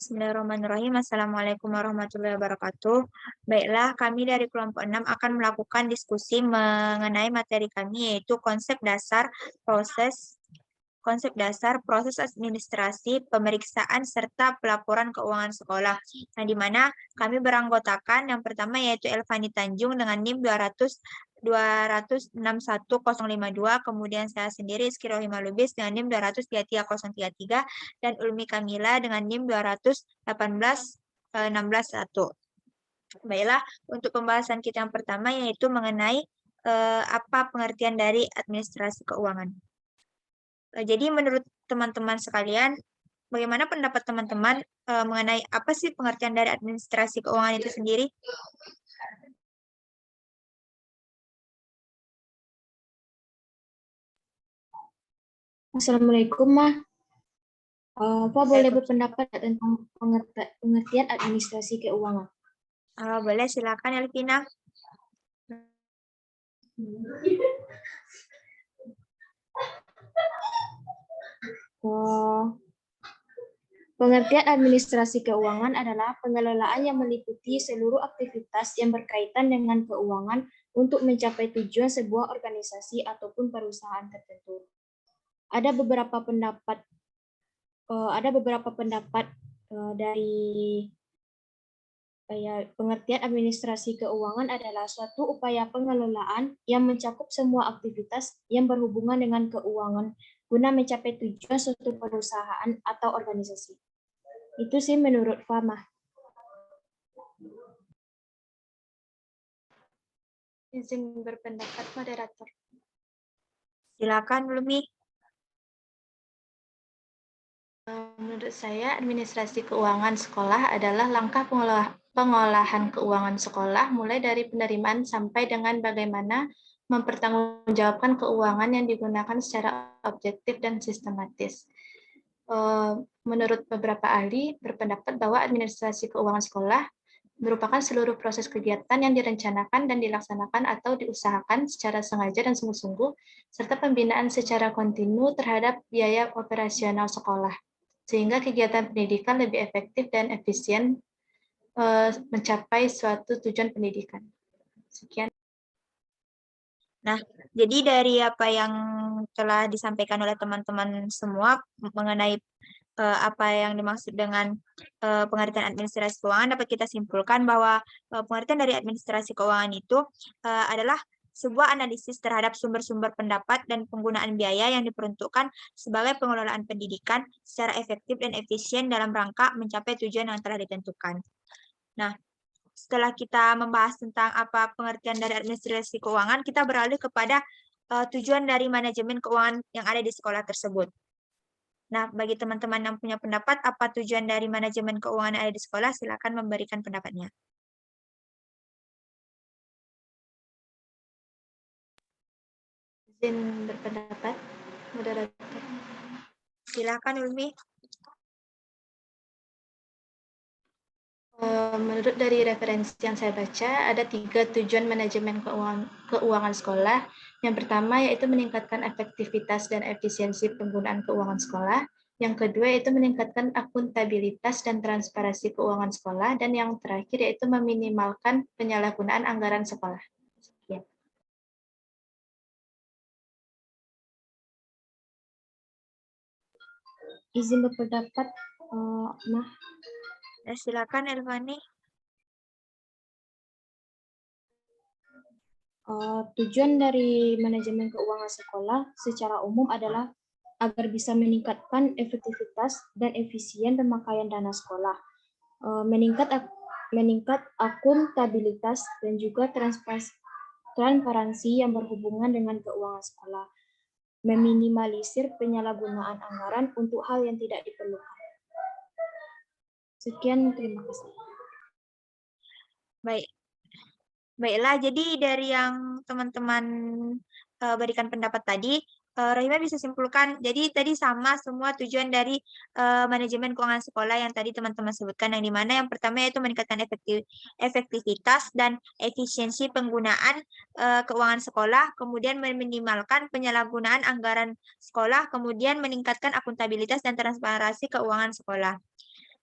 Bismillahirrahmanirrahim. Assalamualaikum warahmatullahi wabarakatuh. Baiklah, kami dari kelompok 6 akan melakukan diskusi mengenai materi kami, yaitu konsep dasar proses administrasi, pemeriksaan, serta pelaporan keuangan sekolah. Nah, di mana kami beranggotakan yang pertama yaitu Elvani Tanjung dengan NIM 2061052, kemudian saya sendiri Rizky Rohimah Lubis dengan NIM 2333033, dan Ulmi Kamila dengan NIM 2181161. Baiklah, untuk pembahasan kita yang pertama yaitu mengenai apa pengertian dari administrasi keuangan. Jadi menurut teman-teman sekalian, bagaimana pendapat teman-teman mengenai apa sih pengertian dari administrasi keuangan itu sendiri? Assalamualaikum, Ma. Apa boleh berpendapat tentang pengertian administrasi keuangan? Boleh, silakan Elvina. Pengertian administrasi keuangan adalah pengelolaan yang meliputi seluruh aktivitas yang berkaitan dengan keuangan untuk mencapai tujuan sebuah organisasi ataupun perusahaan tertentu. Ada beberapa pendapat dari pengertian administrasi keuangan adalah suatu upaya pengelolaan yang mencakup semua aktivitas yang berhubungan dengan keuangan guna mencapai tujuan suatu perusahaan atau organisasi. Itu sih menurut Fama. Izin berpendapat, moderator. Silakan, Lumi. Menurut saya, administrasi keuangan sekolah adalah langkah pengolahan keuangan sekolah, mulai dari penerimaan sampai dengan bagaimana mempertanggungjawabkan keuangan yang digunakan secara objektif dan sistematis. Menurut beberapa ahli, berpendapat bahwa administrasi keuangan sekolah merupakan seluruh proses kegiatan yang direncanakan dan dilaksanakan atau diusahakan secara sengaja dan sungguh-sungguh, serta pembinaan secara kontinu terhadap biaya operasional sekolah, sehingga kegiatan pendidikan lebih efektif dan efisien mencapai suatu tujuan pendidikan. Sekian. Nah, jadi dari apa yang telah disampaikan oleh teman-teman semua mengenai apa yang dimaksud dengan pengertian administrasi keuangan, dapat kita simpulkan bahwa pengertian dari administrasi keuangan itu adalah sebuah analisis terhadap sumber-sumber pendapat dan penggunaan biaya yang diperuntukkan sebagai pengelolaan pendidikan secara efektif dan efisien dalam rangka mencapai tujuan yang telah ditentukan. Nah, setelah kita membahas tentang apa pengertian dari administrasi keuangan, kita beralih kepada tujuan dari manajemen keuangan yang ada di sekolah tersebut. Nah, bagi teman-teman yang punya pendapat, apa tujuan dari manajemen keuangan yang ada di sekolah, silakan memberikan pendapatnya. Izin berpendapat, moderator. Silakan, Ulmi. Menurut dari referensi yang saya baca, ada 3 tujuan manajemen keuangan sekolah. Yang pertama yaitu meningkatkan efektivitas dan efisiensi penggunaan keuangan sekolah. Yang kedua yaitu meningkatkan akuntabilitas dan transparansi keuangan sekolah. Dan yang terakhir yaitu meminimalkan penyalahgunaan anggaran sekolah. Sekian. Izin berpendapat, Mah. Silakan, Elvani. Tujuan dari manajemen keuangan sekolah secara umum adalah agar bisa meningkatkan efektivitas dan efisien pemakaian dana sekolah, meningkat akuntabilitas dan juga transparansi yang berhubungan dengan keuangan sekolah, meminimalisir penyalahgunaan anggaran untuk hal yang tidak diperlukan. Sekian, terima kasih. Baiklah, jadi dari yang teman-teman berikan pendapat tadi, Rohimah bisa simpulkan, jadi tadi sama semua tujuan dari manajemen keuangan sekolah yang tadi teman-teman sebutkan, yang dimana yang pertama yaitu meningkatkan efektivitas dan efisiensi penggunaan keuangan sekolah, kemudian meminimalkan penyalahgunaan anggaran sekolah, kemudian meningkatkan akuntabilitas dan transparansi keuangan sekolah.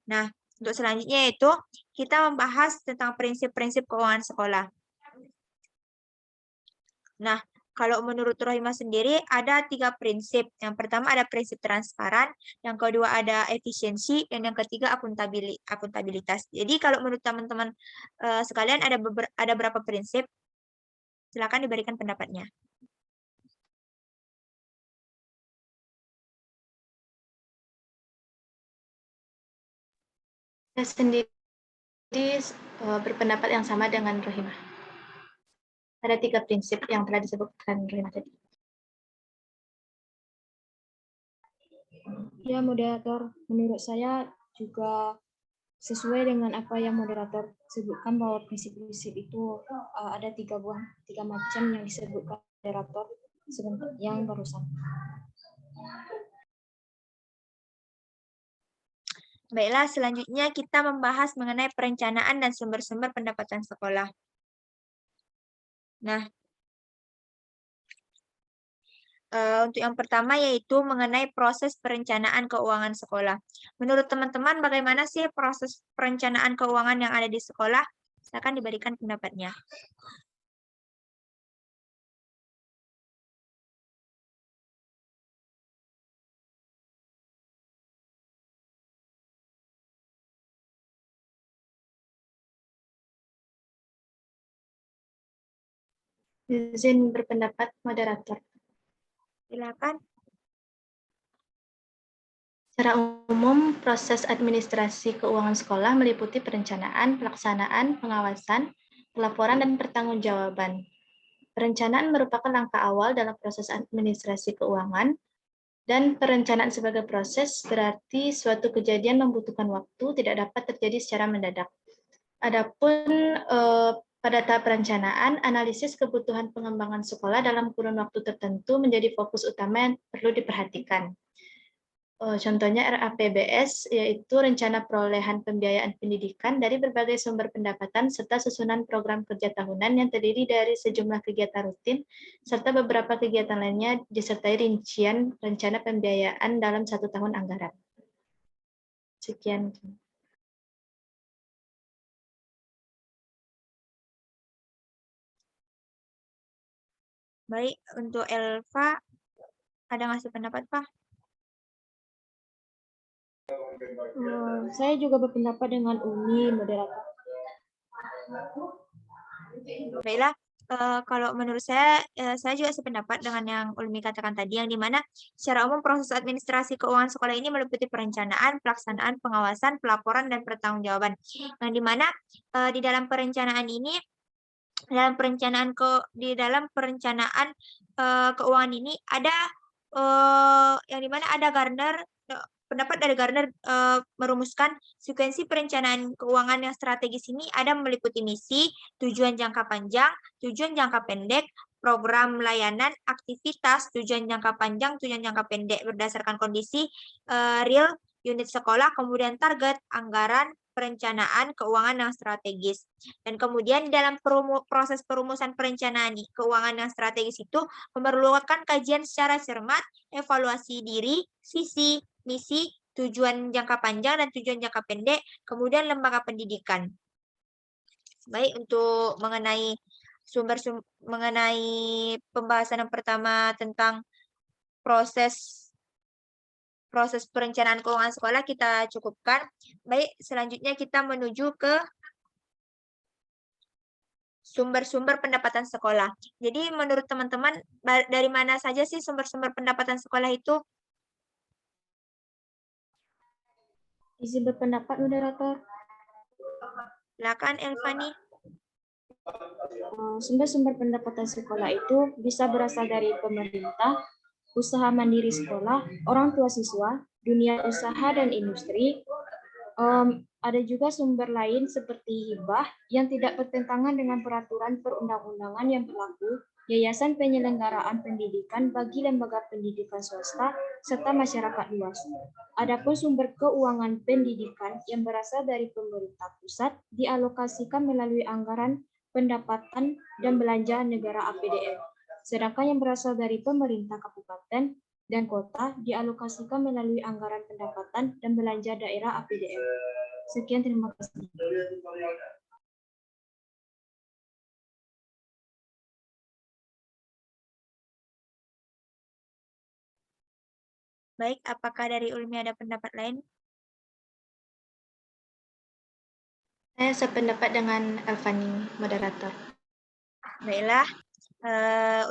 Nah, Untuk selanjutnya yaitu kita membahas tentang prinsip-prinsip keuangan sekolah. Nah, kalau menurut Rohimah sendiri ada 3 prinsip. Yang pertama ada prinsip transparan, yang kedua ada efisiensi, dan yang ketiga akuntabilitas. Jadi kalau menurut teman-teman sekalian ada berapa prinsip? Silakan diberikan pendapatnya. Saya sendiri berpendapat yang sama dengan Rohimah. Ada 3 prinsip yang telah disebutkan Rohimah tadi. Ya, moderator, menurut saya juga sesuai dengan apa yang moderator sebutkan bahwa prinsip-prinsip itu ada 3 macam yang disebutkan moderator sebentar yang barusan. Baiklah, selanjutnya kita membahas mengenai perencanaan dan sumber-sumber pendapatan sekolah. Nah, untuk yang pertama yaitu mengenai proses perencanaan keuangan sekolah. Menurut teman-teman, bagaimana sih proses perencanaan keuangan yang ada di sekolah? Silakan diberikan pendapatnya. Izin berpendapat moderator. Silakan. Secara umum, proses administrasi keuangan sekolah meliputi perencanaan, pelaksanaan, pengawasan, pelaporan, dan pertanggungjawaban. Perencanaan merupakan langkah awal dalam proses administrasi keuangan, dan perencanaan sebagai proses berarti suatu kejadian membutuhkan waktu, tidak dapat terjadi secara mendadak. Adapun pada tahap perencanaan, analisis kebutuhan pengembangan sekolah dalam kurun waktu tertentu menjadi fokus utama yang perlu diperhatikan. Contohnya RAPBS, yaitu Rencana Perolehan Pembiayaan Pendidikan dari berbagai sumber pendapatan serta susunan program kerja tahunan yang terdiri dari sejumlah kegiatan rutin serta beberapa kegiatan lainnya disertai rincian rencana pembiayaan dalam 1 tahun anggaran. Sekian. Baik, untuk Elva, ada ngasih pendapat, Pak? Saya juga berpendapat dengan Umi, moderator. Baiklah, kalau menurut saya juga sependapat dengan yang Ulmi katakan tadi, yang dimana secara umum proses administrasi keuangan sekolah ini meliputi perencanaan, pelaksanaan, pengawasan, pelaporan, dan pertanggungjawaban. Yang dimana di dalam perencanaan ini, di dalam perencanaan keuangan ini ada yang dimana ada Gartner, pendapat dari Gartner merumuskan sekuensi perencanaan keuangan yang strategis ini ada meliputi misi, tujuan jangka panjang, tujuan jangka pendek, program layanan, aktivitas, tujuan jangka panjang, tujuan jangka pendek berdasarkan kondisi real unit sekolah, kemudian target, anggaran, perencanaan keuangan yang strategis. Dan kemudian dalam proses perumusan perencanaan keuangan yang strategis itu memerlukan kajian secara cermat, evaluasi diri, visi, misi, tujuan jangka panjang dan tujuan jangka pendek, kemudian lembaga pendidikan. Baik, untuk mengenai mengenai pembahasan yang pertama tentang proses perencanaan keuangan sekolah kita cukupkan. Baik, selanjutnya kita menuju ke sumber-sumber pendapatan sekolah. Jadi menurut teman-teman, dari mana saja sih sumber-sumber pendapatan sekolah itu? Izin berpendapat, moderator. Silakan, Elvani. Sumber-sumber pendapatan sekolah itu bisa berasal dari pemerintah, usaha mandiri sekolah, orang tua siswa, dunia usaha dan industri. Ada juga sumber lain seperti hibah yang tidak bertentangan dengan peraturan perundang-undangan yang berlaku, yayasan penyelenggaraan pendidikan bagi lembaga pendidikan swasta, serta masyarakat luas. Adapun sumber keuangan pendidikan yang berasal dari pemerintah pusat dialokasikan melalui anggaran pendapatan dan belanja negara APBN. Sedangkan yang berasal dari pemerintah kabupaten dan kota dialokasikan melalui anggaran pendapatan dan belanja daerah APBN. Sekian, terima kasih. Baik, apakah dari Ulmi ada pendapat lain? Saya sependapat dengan Elvani, moderator. Baiklah,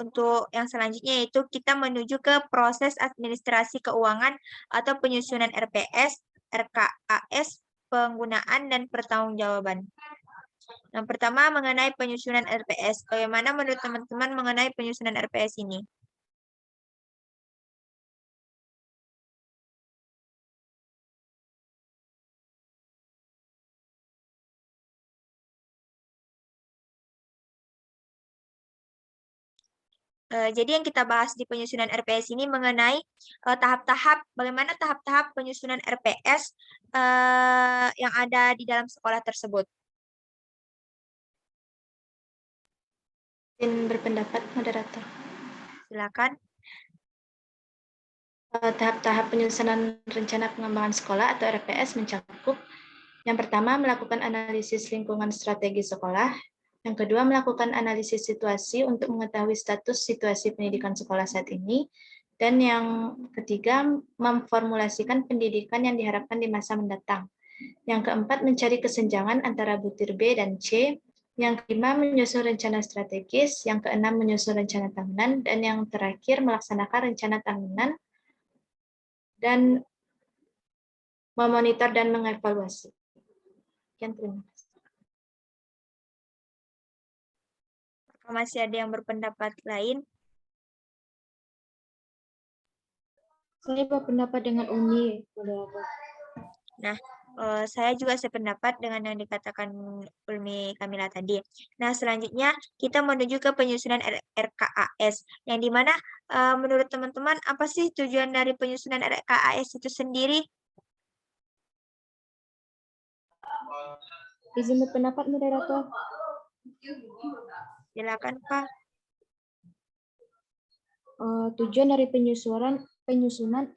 untuk yang selanjutnya yaitu kita menuju ke proses administrasi keuangan atau penyusunan RPS, RKAS, penggunaan dan pertanggungjawaban. Yang pertama mengenai penyusunan RPS. Bagaimana menurut teman-teman mengenai penyusunan RPS ini? Jadi yang kita bahas di penyusunan RPS ini mengenai tahap-tahap, bagaimana tahap-tahap penyusunan RPS yang ada di dalam sekolah tersebut. Izin berpendapat, moderator. Silakan. Tahap-tahap penyusunan rencana pengembangan sekolah atau RPS mencakup yang pertama melakukan analisis lingkungan strategi sekolah, yang kedua melakukan analisis situasi untuk mengetahui status situasi pendidikan sekolah saat ini, dan yang ketiga memformulasikan pendidikan yang diharapkan di masa mendatang. Yang keempat mencari kesenjangan antara butir B dan C, yang kelima menyusun rencana strategis, yang keenam menyusun rencana tahunan, dan yang terakhir melaksanakan rencana tahunan dan memonitor dan mengevaluasi. Sekian, terima kasih. Apakah masih ada yang berpendapat lain? Saya berpendapat dengan Uni, moderator. Nah, saya juga sependapat dengan yang dikatakan Ulmi Kamila tadi. Nah, selanjutnya kita menuju ke penyusunan RKAS, yang dimana menurut teman-teman apa sih tujuan dari penyusunan RKAS itu sendiri? Izin berpendapat, moderator. Silakan, Pak. Tujuan dari penyusunan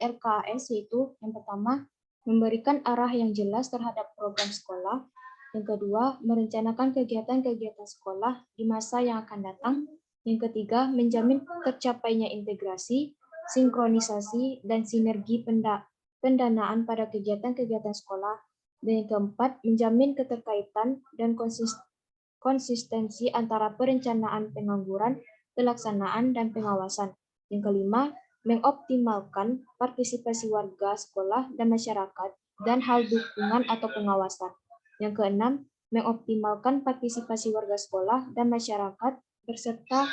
RKAS yaitu yang pertama memberikan arah yang jelas terhadap program sekolah, yang kedua merencanakan kegiatan-kegiatan sekolah di masa yang akan datang, yang ketiga menjamin tercapainya integrasi, sinkronisasi dan sinergi pendanaan pada kegiatan-kegiatan sekolah, dan yang keempat menjamin keterkaitan dan konsistensi antara perencanaan pengangguran, pelaksanaan dan pengawasan. Yang kelima, mengoptimalkan partisipasi warga sekolah dan masyarakat dan hal dukungan atau pengawasan. Yang keenam, mengoptimalkan partisipasi warga sekolah dan masyarakat beserta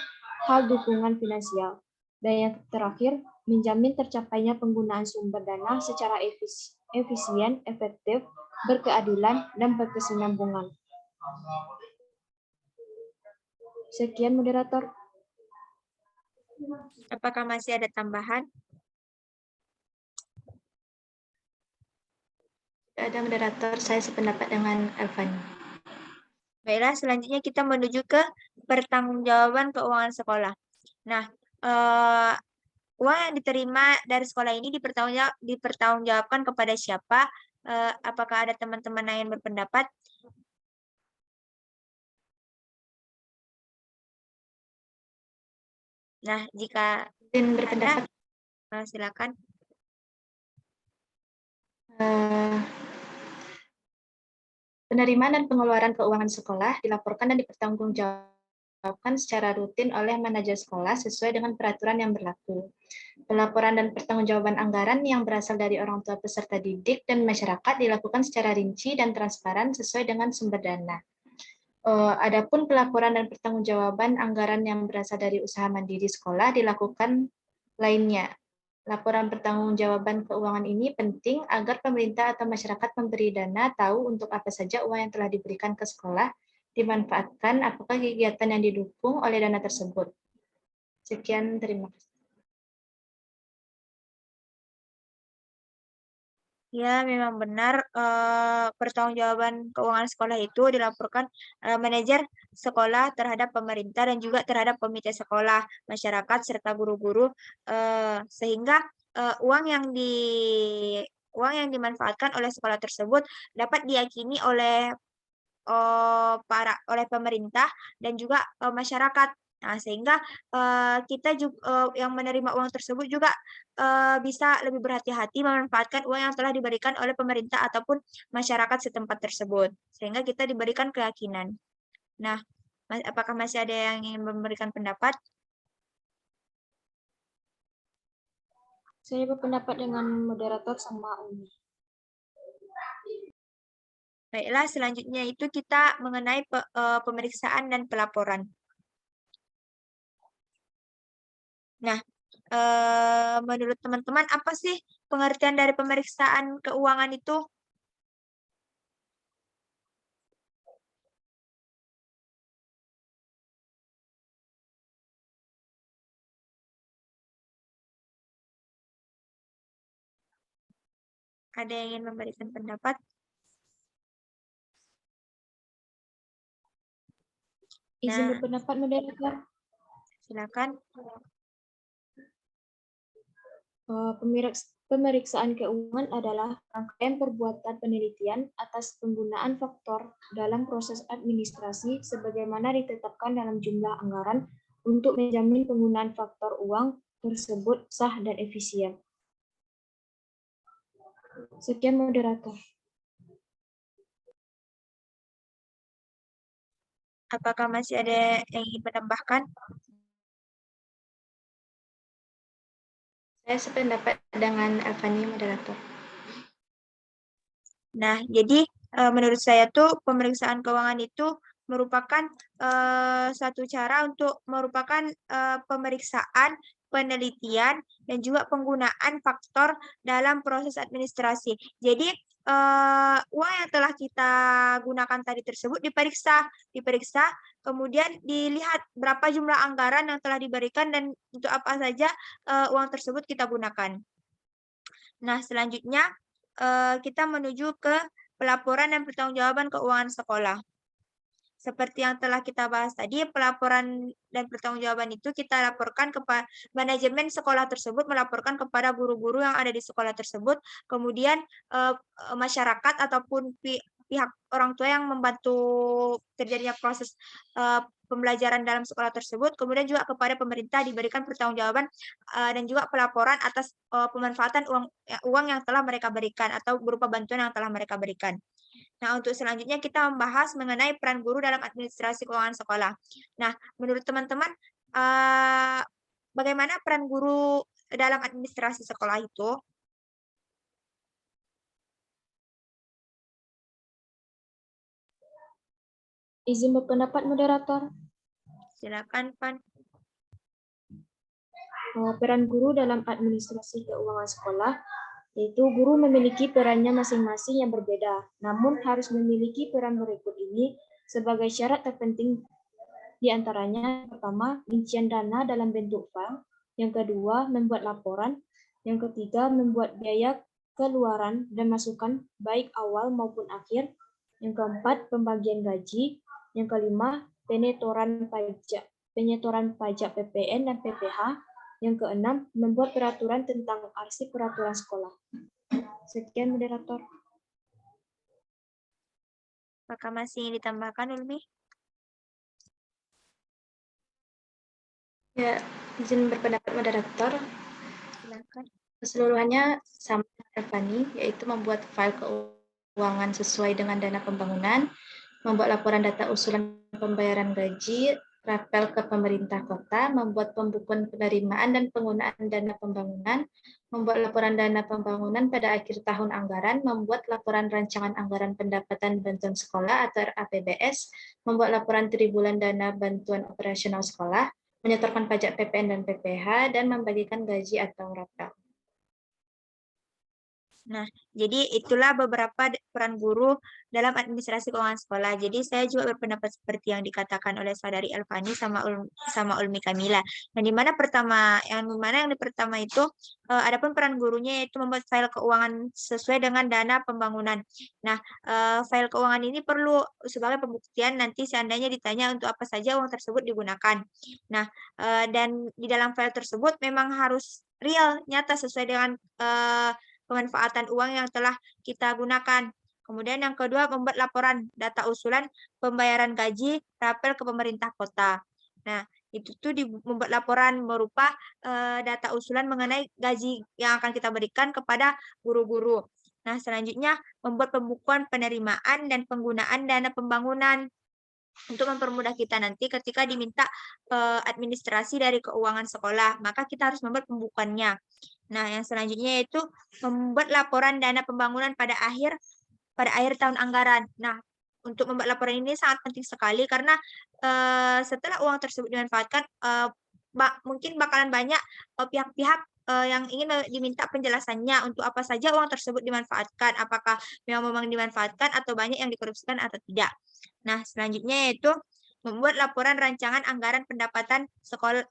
hal dukungan finansial. Dan yang terakhir, menjamin tercapainya penggunaan sumber dana secara efisien, efektif, berkeadilan, dan berkesinambungan. Sekian, moderator. Apakah masih ada tambahan? Tidak ada, moderator. Saya sependapat dengan Elvani. Baiklah, selanjutnya kita menuju ke pertanggungjawaban keuangan sekolah. Nah, uang yang diterima dari sekolah ini dipertanggungjawabkan kepada siapa? Apakah ada teman-teman yang berpendapat? Nah, jika Izin berpendapat. silakan. Penerimaan dan pengeluaran keuangan sekolah dilaporkan dan dipertanggungjawabkan secara rutin oleh manajer sekolah sesuai dengan peraturan yang berlaku. Pelaporan dan pertanggungjawaban anggaran yang berasal dari orang tua peserta didik dan masyarakat dilakukan secara rinci dan transparan sesuai dengan sumber dana. Adapun pelaporan dan pertanggungjawaban anggaran yang berasal dari usaha mandiri sekolah dilakukan lainnya. Laporan pertanggungjawaban keuangan ini penting agar pemerintah atau masyarakat memberi dana tahu untuk apa saja uang yang telah diberikan ke sekolah dimanfaatkan, apakah kegiatan yang didukung oleh dana tersebut. Sekian, terima kasih. Ya, memang benar pertanggungjawaban keuangan sekolah itu dilaporkan manajer sekolah terhadap pemerintah dan juga terhadap komite sekolah, masyarakat serta guru-guru sehingga uang yang dimanfaatkan oleh sekolah tersebut dapat diyakini oleh oleh pemerintah dan juga masyarakat. Nah, sehingga kita juga yang menerima uang tersebut juga bisa lebih berhati-hati memanfaatkan uang yang telah diberikan oleh pemerintah ataupun masyarakat setempat tersebut, sehingga kita diberikan keyakinan. Nah, apakah masih ada yang ingin memberikan pendapat? Saya berpendapat dengan moderator sama Umi. Baiklah, selanjutnya itu kita mengenai pemeriksaan dan pelaporan. Nah, menurut teman-teman apa sih pengertian dari pemeriksaan keuangan itu? Ada yang ingin memberikan pendapat? Izin Nah, berpendapat moderator. silakan. Pemeriksaan keuangan adalah rangkaian perbuatan penelitian atas penggunaan faktor dalam proses administrasi sebagaimana ditetapkan dalam jumlah anggaran untuk menjamin penggunaan faktor uang tersebut sah dan efisien. Sekian moderator. Apakah masih ada yang ingin menambahkan? Saya sependapat dengan Avani, moderator. Nah, jadi menurut saya tuh pemeriksaan keuangan itu merupakan satu cara untuk merupakan pemeriksaan, penelitian, dan juga penggunaan faktor dalam proses administrasi. Jadi uang yang telah kita gunakan tadi tersebut diperiksa, kemudian dilihat berapa jumlah anggaran yang telah diberikan dan untuk apa saja uang tersebut kita gunakan. Nah, selanjutnya kita menuju ke pelaporan dan pertanggungjawaban keuangan sekolah. Seperti yang telah kita bahas tadi, pelaporan dan pertanggungjawaban itu kita laporkan kepada manajemen sekolah tersebut, melaporkan kepada guru-guru yang ada di sekolah tersebut, kemudian masyarakat ataupun pihak orang tua yang membantu terjadinya proses pembelajaran dalam sekolah tersebut, kemudian juga kepada pemerintah diberikan pertanggungjawaban dan juga pelaporan atas pemanfaatan uang yang telah mereka berikan atau berupa bantuan yang telah mereka berikan. Nah, untuk selanjutnya kita membahas mengenai peran guru dalam administrasi keuangan sekolah. Nah, menurut teman-teman, bagaimana peran guru dalam administrasi sekolah itu? Izin berpendapat moderator. Silakan, Pan. Peran guru dalam administrasi keuangan sekolah yaitu guru memiliki perannya masing-masing yang berbeda, namun harus memiliki peran berikut ini sebagai syarat terpenting di antaranya. Pertama, rincian dana dalam bentuk file. Yang kedua, membuat laporan. Yang ketiga, membuat biaya keluaran dan masukan baik awal maupun akhir. Yang keempat, pembagian gaji. Yang kelima, penyetoran pajak PPN dan PPh. Yang keenam, membuat peraturan tentang arsip peraturan sekolah. Sekian moderator. Apakah masih ingin ditambahkan, Ulmi? Ya, izin berpendapat moderator. Silakan. Keseluruhannya sama dengan Avani, yaitu membuat file keuangan sesuai dengan dana pembangunan, membuat laporan data usulan pembayaran gaji, rapel ke pemerintah kota, membuat pembukuan penerimaan dan penggunaan dana pembangunan, membuat laporan dana pembangunan pada akhir tahun anggaran, membuat laporan rancangan anggaran pendapatan bantuan sekolah atau RAPBS, membuat laporan tribulan dana bantuan operasional sekolah, menyetorkan pajak PPN dan PPh, dan membagikan gaji atau rapel. Nah, jadi itulah beberapa peran guru dalam administrasi keuangan sekolah. Jadi saya juga berpendapat seperti yang dikatakan oleh saudari Elvani sama Ulmi Kamila. Yang pertama itu adapun peran gurunya yaitu membuat file keuangan sesuai dengan dana pembangunan. Nah, file keuangan ini perlu sebagai pembuktian nanti seandainya ditanya untuk apa saja uang tersebut digunakan. Nah, dan di dalam file tersebut memang harus real, nyata sesuai dengan pemanfaatan uang yang telah kita gunakan. Kemudian yang kedua, membuat laporan data usulan pembayaran gaji rapel ke pemerintah kota. Nah, itu tuh membuat laporan berupa data usulan mengenai gaji yang akan kita berikan kepada guru-guru. Nah, selanjutnya membuat pembukuan penerimaan dan penggunaan dana pembangunan untuk mempermudah kita nanti ketika diminta administrasi dari keuangan sekolah, maka kita harus membuat pembukuannya. Nah, yang selanjutnya yaitu membuat laporan dana pembangunan pada akhir tahun anggaran. Nah, untuk membuat laporan ini sangat penting sekali karena setelah uang tersebut dimanfaatkan, mungkin bakalan banyak pihak-pihak yang ingin diminta penjelasannya untuk apa saja uang tersebut dimanfaatkan, apakah memang dimanfaatkan atau banyak yang dikorupsikan atau tidak. Nah, selanjutnya yaitu membuat laporan rancangan anggaran pendapatan sekolah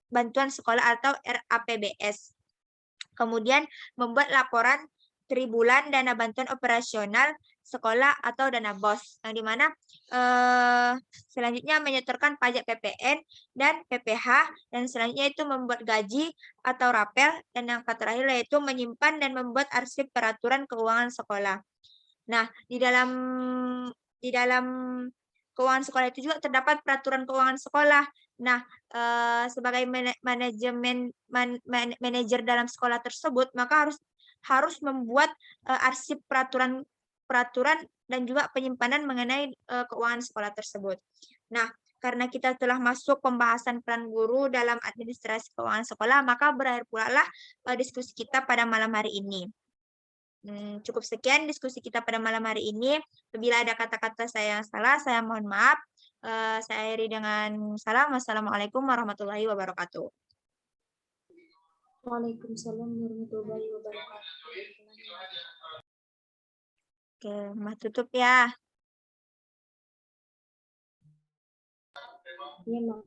bantuan sekolah atau RAPBS. Kemudian membuat laporan tribulan dana bantuan operasional sekolah atau dana BOS, yang dimana selanjutnya menyetorkan pajak PPN dan PPH, dan selanjutnya itu membuat gaji atau rapel, dan yang terakhir yaitu menyimpan dan membuat arsip peraturan keuangan sekolah. Nah, di dalam keuangan sekolah itu juga terdapat peraturan keuangan sekolah. Nah, sebagai manajer dalam sekolah tersebut, maka harus membuat arsip peraturan dan juga penyimpanan mengenai keuangan sekolah tersebut. Nah, karena kita telah masuk pembahasan peran guru dalam administrasi keuangan sekolah, maka berakhir pula lah diskusi kita pada malam hari ini. Cukup sekian diskusi kita pada malam hari ini. Apabila ada kata-kata saya yang salah, saya mohon maaf. Saya akhiri dengan salam. Wassalamualaikum warahmatullahi wabarakatuh. Waalaikumsalam warahmatullahi wabarakatuh. Oke, Mbak tutup ya. Iya, Mak.